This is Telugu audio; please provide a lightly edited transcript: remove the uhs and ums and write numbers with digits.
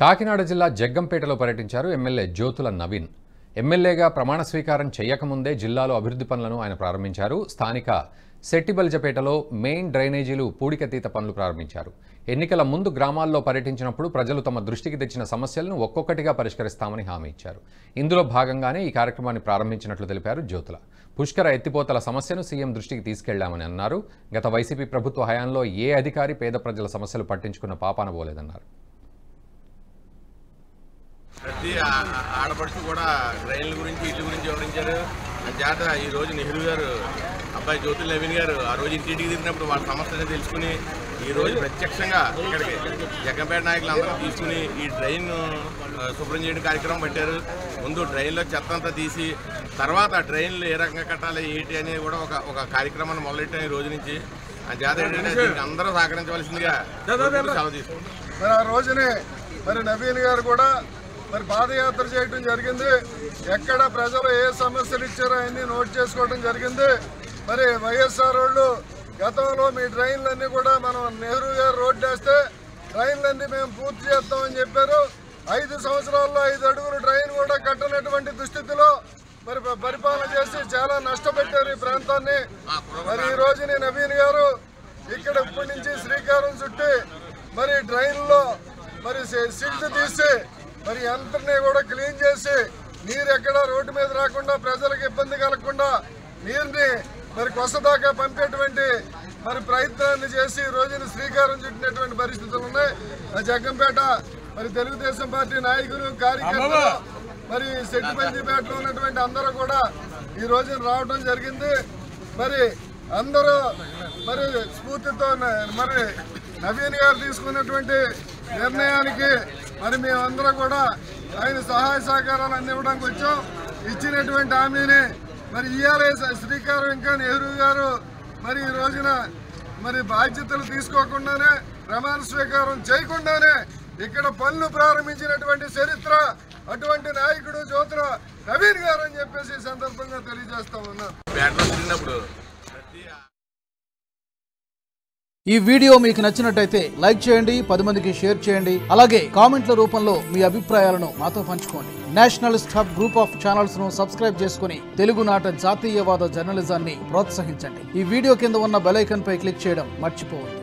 కాకినాడ జిల్లా జగ్గంపేటలో పర్యటించారు ఎమ్మెల్యే జ్యోతుల నవీన్. ఎమ్మెల్యేగా ప్రమాణ స్వీకారం చేయకముందే జిల్లాలో అభివృద్ధి పనులను ఆయన ప్రారంభించారు. స్థానిక సెట్టిబల్జపేటలో మెయిన్ డ్రైనేజీలు పూడికతీత పనులు ప్రారంభించారు. ఎన్నికల ముందు గ్రామాల్లో పర్యటించినప్పుడు ప్రజలు తమ దృష్టికి తెచ్చిన సమస్యలను ఒక్కొక్కటిగా పరిష్కరిస్తామని హామీ ఇచ్చారు. ఇందులో భాగంగానే ఈ కార్యక్రమాన్ని ప్రారంభించినట్లు తెలిపారు జ్యోతుల. పుష్కర ఎత్తిపోతల సమస్యను సీఎం దృష్టికి తీసుకెళ్లామని అన్నారు. గత వైసీపీ ప్రభుత్వ హయాంలో ఏ అధికారి పేద ప్రజల సమస్యలు పట్టించుకున్న పాపాన పోలేదన్నారు. ప్రతి ఆడపడుచు కూడా రైళ్ల గురించి ఇల్లు గురించి వివరించారు. చేత ఈరోజు నెహ్రూ గారు అబ్బాయి జ్యోతుల నవీన్ గారు ఆ రోజు ఇంటింటికి తిరిగినప్పుడు వాళ్ళ సమస్యలను తెలుసుకుని ఈరోజు ప్రత్యక్షంగా ఇక్కడికి జగ్గంపేట నాయకులు అందరూ తీసుకుని ఈ డ్రైన్ శుభ్రం చేయడం కార్యక్రమం పెట్టారు. ముందు డ్రైన్లో చెత్త అంతా తీసి తర్వాత డ్రైన్లు ఏ రకంగా కట్టాలి ఏంటి అనేది కూడా ఒక కార్యక్రమాన్ని మొదలెట్టాం ఈ రోజు నుంచి. ఆ చేత ఏంటంటే దీనికి అందరూ సహకరించవలసిందిగా సెలవు తీసుకుంటాం. మరి ఆ రోజునే మరి నవీన్ గారు కూడా మరి పాదయాత్ర చేయడం జరిగింది. ఎక్కడ ప్రజలు ఏ సమస్యలు ఇచ్చారో అన్ని నోట్ చేసుకోవడం జరిగింది. మరి వైఎస్ఆర్ వాళ్ళు గతంలో మీ డ్రైన్లన్నీ కూడా మనం నెహ్రూ గారు రోడ్డు వేస్తే డ్రైన్లన్నీ మేము పూర్తి చేస్తామని చెప్పారు. 5 సంవత్సరాల్లో 5 అడుగులు డ్రైన్ కూడా కట్టనటువంటి దుస్థితిలో మరి పరిపాలన చేసి చాలా నష్టపెట్టారు ఈ ప్రాంతాన్ని. మరి ఈ రోజుని నవీన్ గారు ఇక్కడ ఇప్పటి నుంచి శ్రీకారం చుట్టి మరి డ్రైన్లో మరి సిల్ట్ తీసి మరి అంతనే కూడా క్లీన్ చేసి నీరు ఎక్కడ రోడ్డు మీద రాకుండా ప్రజలకు ఇబ్బంది కలగకుండా నీరుని మరి కొసదాకా పంపేటువంటి మరి ప్రయత్నాన్ని చేసి ఈ రోజున శ్రీకారం చుట్టినటువంటి పరిస్థితులు ఉన్నాయి. జగ్గంపేట మరి తెలుగుదేశం పార్టీ నాయకులు కార్యకర్తలు మరి సెట్టిబల్జిపేటలో ఉన్నటువంటి అందరూ కూడా ఈ రోజున రావడం జరిగింది. మరి అందరూ మరి స్ఫూర్తితో మరి నవీన్ గారు తీసుకున్నటువంటి నిర్ణయానికి మరి మేమందరం కూడా ఆయన సహాయ సహకారాలు అందివ్వడానికి వచ్చాం. ఇచ్చినటువంటి హామీని మరి ఇయ్యాలే శ్రీకారం ఇంకా నెహ్రూ గారు మరి ఈ రోజున మరి బాధ్యతలు తీసుకోకుండానే ప్రమాణ స్వీకారం చేయకుండానే ఇక్కడ పనులు ప్రారంభించినటువంటి చరిత్ర అటువంటి నాయకుడు జ్యోతుల నవీన్ గారు అని చెప్పేసి ఈ సందర్భంగా తెలియజేస్తా ఉన్నాం. ఈ వీడియో మీకు నచ్చినట్టయితే లైక్ చేయండి, 10 మందికి షేర్ చేయండి. అలాగే కామెంట్ల రూపంలో మీ అభిప్రాయాలను మాతో పంచుకోండి. Nationalist hub group of channels ను సబ్స్క్రైబ్ చేసుకుని తెలుగునాట జాతీయవాద జర్నలిజాన్ని ప్రోత్సహించండి. ఈ వీడియో కింద ఉన్న బెల్ ఐకాన్ పై క్లిక్ చేయడం మర్చిపోవద్దు.